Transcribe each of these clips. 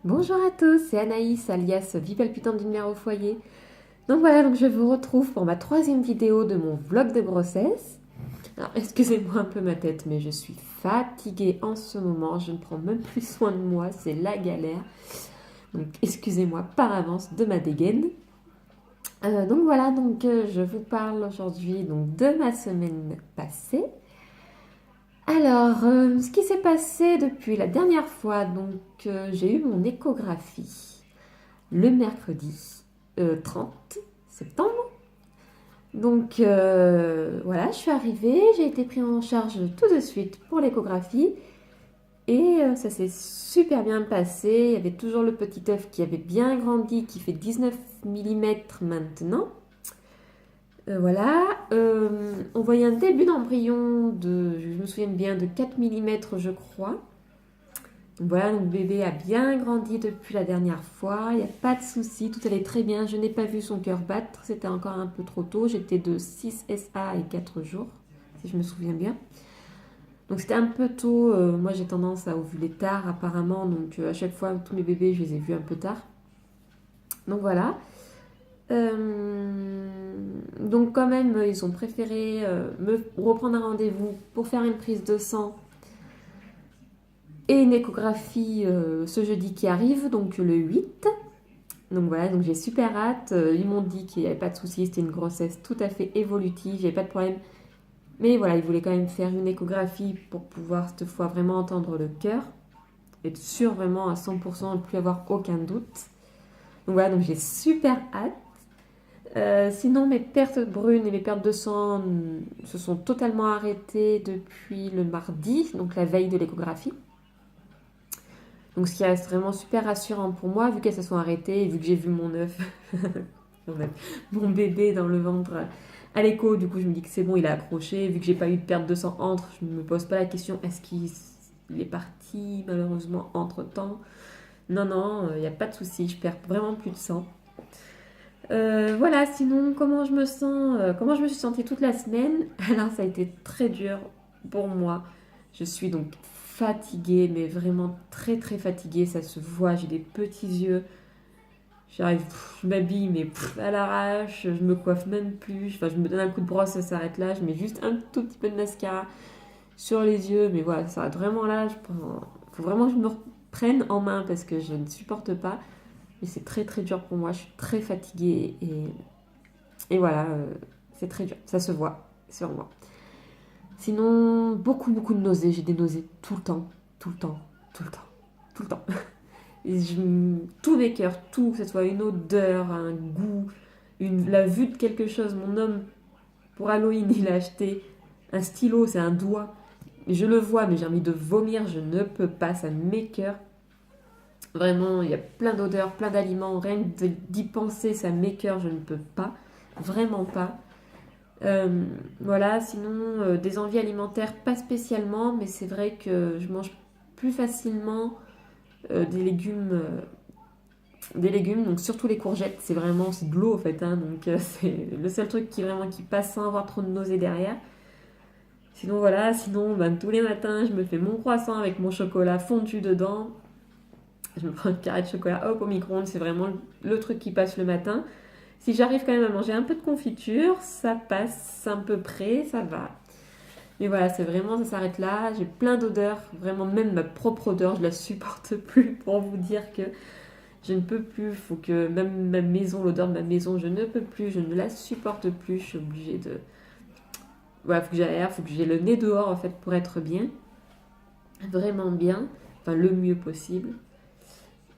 Bonjour à tous, c'est Anaïs alias Vie palpitante d'une mère au foyer. Donc voilà, je vous retrouve pour ma troisième vidéo de mon vlog de grossesse. Alors excusez-moi un peu ma tête, mais je suis fatiguée en ce moment, je ne prends même plus soin de moi, c'est la galère. Donc excusez-moi par avance de ma dégaine. Donc voilà, je vous parle aujourd'hui de ma semaine passée. Alors, ce qui s'est passé depuis la dernière fois, j'ai eu mon échographie le mercredi 30 septembre. Voilà, je suis arrivée, j'ai été prise en charge tout de suite pour l'échographie et ça s'est super bien passé. Il y avait toujours le petit œuf qui avait bien grandi, qui fait 19 millimètres maintenant. Voilà, on voyait un début d'embryon je me souviens bien, de 4 millimètres je crois. Donc voilà, donc bébé a bien grandi depuis la dernière fois, il n'y a pas de souci, tout allait très bien. Je n'ai pas vu son cœur battre, c'était encore un peu trop tôt. J'étais de 6 SA et 4 jours, si je me souviens bien. Donc c'était un peu tôt, moi j'ai tendance à ovuler tard apparemment, à chaque fois tous mes bébés je les ai vus un peu tard. Donc voilà. Donc quand même ils ont préféré me reprendre un rendez-vous pour faire une prise de sang et une échographie ce jeudi qui arrive, donc le 8. Donc voilà, donc j'ai super hâte. Ils m'ont dit qu'il n'y avait pas de souci, c'était une grossesse tout à fait évolutive, il n'y avait pas de problème. Mais voilà, ils voulaient quand même faire une échographie pour pouvoir cette fois vraiment entendre le cœur. Être sûr vraiment à 100% de ne plus avoir aucun doute. Donc voilà, donc j'ai super hâte. Sinon, mes pertes brunes et mes pertes de sang se sont totalement arrêtées depuis le mardi, donc la veille de l'échographie. Donc ce qui reste vraiment super rassurant pour moi, vu qu'elles se sont arrêtées et vu que j'ai vu mon œuf, mon bébé dans le ventre à l'écho, du coup je me dis que c'est bon, il a accroché. Vu que j'ai pas eu de perte de sang entre, je ne me pose pas la question est-ce qu'il est parti malheureusement entre temps. Non, non, il n'y a pas de souci, je perds vraiment plus de sang. Voilà, sinon comment je me sens, comment je me suis sentie toute la semaine. Alors ça a été très dur pour moi. Je suis donc fatiguée, mais vraiment très très fatiguée, ça se voit, j'ai des petits yeux. J'arrive, je m'habille, mais à l'arrache, je me coiffe même plus. Enfin, je me donne un coup de brosse, ça s'arrête là. Je mets juste un tout petit peu de mascara sur les yeux, mais voilà, ça s'arrête vraiment là. Faut vraiment que je me reprenne en main parce que je ne supporte pas. Mais c'est très très dur pour moi, je suis très fatiguée et voilà, c'est très dur. Ça se voit sur moi. Sinon, beaucoup de nausées. J'ai des nausées tout le temps, tout le temps, tout le temps, tout le temps. Tous mes cœurs, tout, que ce soit une odeur, un goût, la vue de quelque chose. Mon homme, pour Halloween, il a acheté un stylo, c'est un doigt. Je le vois, mais j'ai envie de vomir, je ne peux pas, ça m'écoeure. Vraiment, il y a plein d'odeurs, plein d'aliments, rien que d'y penser, ça m'écoeure, je ne peux pas, vraiment pas. Voilà, sinon, des envies alimentaires, pas spécialement, mais c'est vrai que je mange plus facilement des légumes, donc surtout les courgettes, c'est de l'eau en fait, hein, c'est le seul truc qui passe sans avoir trop de nausées derrière. Sinon voilà, sinon tous les matins je me fais mon croissant avec mon chocolat fondu dedans. Je me prends une carré de chocolat hop au micro-ondes, c'est vraiment le truc qui passe le matin. Si j'arrive quand même à manger un peu de confiture, ça passe à peu près, ça va. Mais voilà, c'est vraiment, ça s'arrête là. J'ai plein d'odeurs, vraiment même ma propre odeur, je la supporte plus pour vous dire que je ne peux plus, il faut que même ma maison, l'odeur de ma maison, je ne peux plus, je ne la supporte plus, je suis obligée de... Voilà, il faut que j'aère, il faut que j'ai le nez dehors en fait pour être bien, vraiment bien, enfin le mieux possible.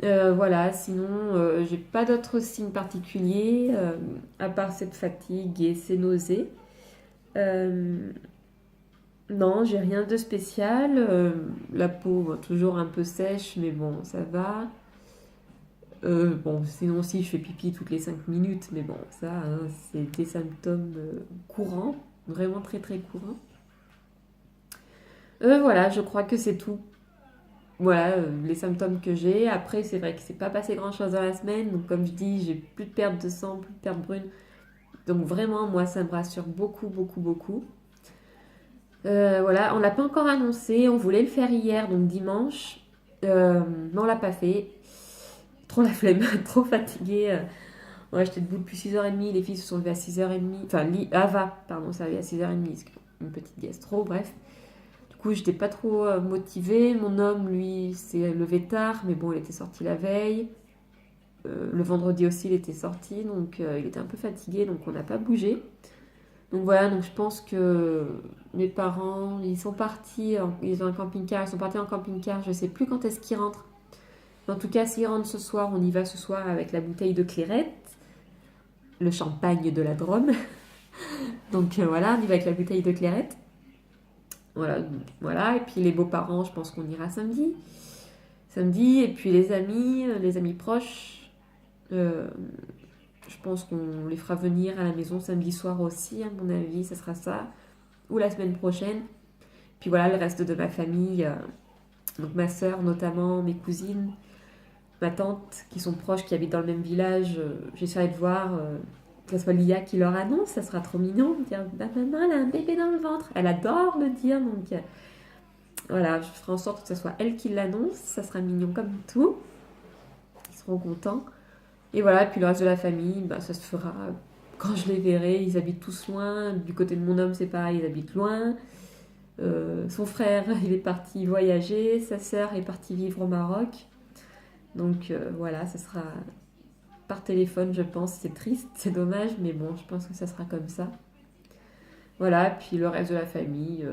Voilà, sinon j'ai pas d'autres signes particuliers à part cette fatigue et ces nausées. Euh, non, j'ai rien de spécial. La peau, bon, toujours un peu sèche, mais bon, ça va. Bon, sinon aussi, je fais pipi toutes les 5 minutes, mais bon, ça, hein, c'est des symptômes courants, vraiment très très courants. Voilà, je crois que c'est tout. Voilà, les symptômes que j'ai. Après, c'est vrai que c'est pas passé grand-chose dans la semaine, donc comme je dis, j'ai plus de perte de sang, plus de perte brune. Donc vraiment, moi, ça me rassure beaucoup. Voilà, on l'a pas encore annoncé, on voulait le faire hier, donc dimanche, mais on l'a pas fait. trop la flemme, trop fatiguée. Ouais, j'étais debout depuis 6h30, les filles se sont levées à 6h30. Enfin, Ava, pardon, ça avait à 6h30, une petite gastro, bref. Du coup, j'étais pas trop motivée. Mon homme, lui, s'est levé tard, mais bon, il était sorti la veille. Le vendredi aussi, il était sorti, donc il était un peu fatigué, donc on n'a pas bougé. Donc voilà, donc je pense que mes parents, ils sont partis, ils ont un camping-car, ils sont partis en camping-car, je sais plus quand est-ce qu'ils rentrent. En tout cas, s'ils rentrent ce soir, on y va ce soir avec la bouteille de clairette, le champagne de la Drôme. Donc voilà, on y va avec la bouteille de clairette. Voilà, voilà. Et puis les beaux-parents, je pense qu'on ira samedi. Samedi, et puis les amis proches, je pense qu'on les fera venir à la maison samedi soir aussi, à mon avis, ça sera ça. Ou la semaine prochaine. Puis voilà, le reste de ma famille, donc ma soeur notamment, mes cousines, ma tante, qui sont proches, qui habitent dans le même village, j'essaierai de voir que ce soit Lia qui leur annonce, ça sera trop mignon, de dire bah, maman, elle a un bébé dans le ventre. Elle adore le dire, donc voilà, je ferai en sorte que ce soit elle qui l'annonce, ça sera mignon comme tout. Ils seront contents. Et voilà, puis le reste de la famille, bah, ça se fera quand je les verrai. Ils habitent tous loin. Du côté de mon homme, c'est pareil, ils habitent loin. Son frère, il est parti voyager. Sa sœur est partie vivre au Maroc. Donc voilà, ça sera par téléphone, je pense. C'est triste, c'est dommage, mais bon, je pense que ça sera comme ça. Voilà, puis le reste de la famille.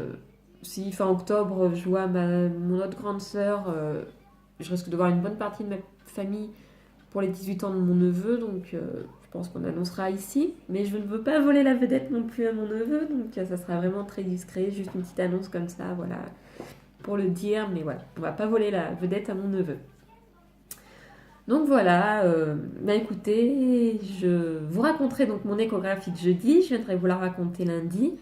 Si fin octobre, je vois mon autre grande sœur, je risque de voir une bonne partie de ma famille pour les 18 ans de mon neveu, donc je pense qu'on annoncera ici. Mais je ne veux pas voler la vedette non plus à mon neveu, donc ça sera vraiment très discret, juste une petite annonce comme ça, voilà, pour le dire, mais voilà, on va pas voler la vedette à mon neveu. Donc voilà, bah écoutez, je vous raconterai donc mon échographie de jeudi, je viendrai vous la raconter lundi.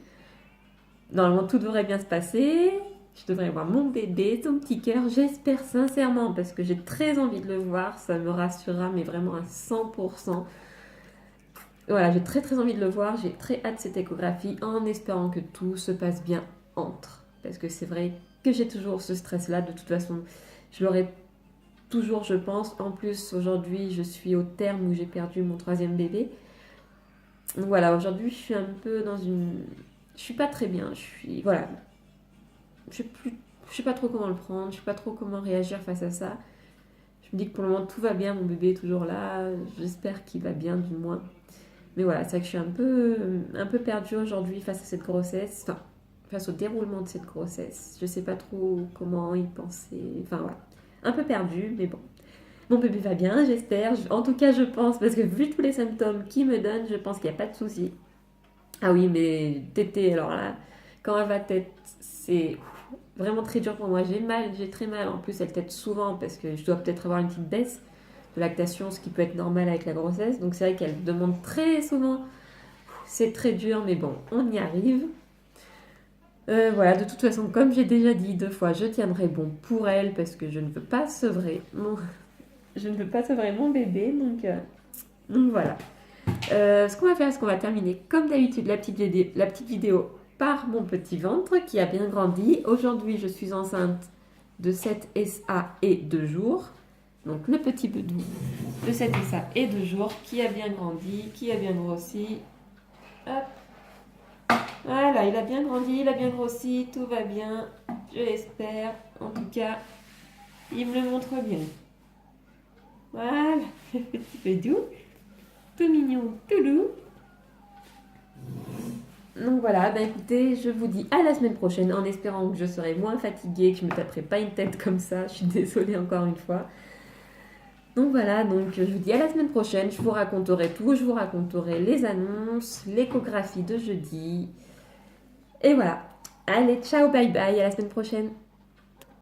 Normalement, tout devrait bien se passer. Je devrais voir mon bébé, son petit cœur, j'espère sincèrement, parce que j'ai très envie de le voir, ça me rassurera, mais vraiment à 100%. Voilà, j'ai très très envie de le voir, j'ai très hâte de cette échographie, en espérant que tout se passe bien entre. Parce que c'est vrai que j'ai toujours ce stress-là, de toute façon, je l'aurai toujours, je pense. En plus, aujourd'hui, je suis au terme où j'ai perdu mon 3e bébé. Donc voilà, aujourd'hui, je suis un peu dans une... Je suis pas très bien, Voilà. Je sais pas trop comment le prendre, je sais pas trop comment réagir face à ça. Je me dis que pour le moment tout va bien, mon bébé est toujours là, j'espère qu'il va bien du moins. Mais voilà, c'est vrai que je suis un peu perdue aujourd'hui face à cette grossesse, enfin, face au déroulement de cette grossesse. Je sais pas trop comment y penser, enfin voilà. Un peu perdue, mais bon. Mon bébé va bien, j'espère. En tout cas, je pense, parce que vu tous les symptômes qu'il me donne, je pense qu'il n'y a pas de souci. Ah oui, mais tétée, alors là, quand elle va tête, c'est vraiment très dur pour moi. J'ai très mal. En plus, elle tète souvent parce que je dois peut-être avoir une petite baisse de lactation, ce qui peut être normal avec la grossesse. Donc c'est vrai qu'elle demande très souvent. C'est très dur, mais bon, on y arrive. Voilà, de toute façon, comme j'ai déjà dit 2 fois, je tiendrai bon pour elle parce que je ne veux pas sevrer mon bébé. Donc voilà. Ce qu'on va faire, c'est qu'on va terminer comme d'habitude la petite vidéo par mon petit ventre qui a bien grandi. Aujourd'hui, je suis enceinte de 7 SA et 2 jours. Donc le petit bedou de 7 SA et 2 jours qui a bien grandi, qui a bien grossi. Hop. Voilà, il a bien grandi, il a bien grossi, tout va bien, je l'espère. En tout cas, il me le montre bien. Voilà, le petit bedou. Tout mignon, tout doux. Donc voilà, ben écoutez, je vous dis à la semaine prochaine en espérant que je serai moins fatiguée, que je ne me taperai pas une tête comme ça. Je suis désolée encore une fois. Donc voilà, donc je vous dis à la semaine prochaine. Je vous raconterai tout, je vous raconterai les annonces, l'échographie de jeudi. Et voilà. Allez, ciao, bye bye, à la semaine prochaine.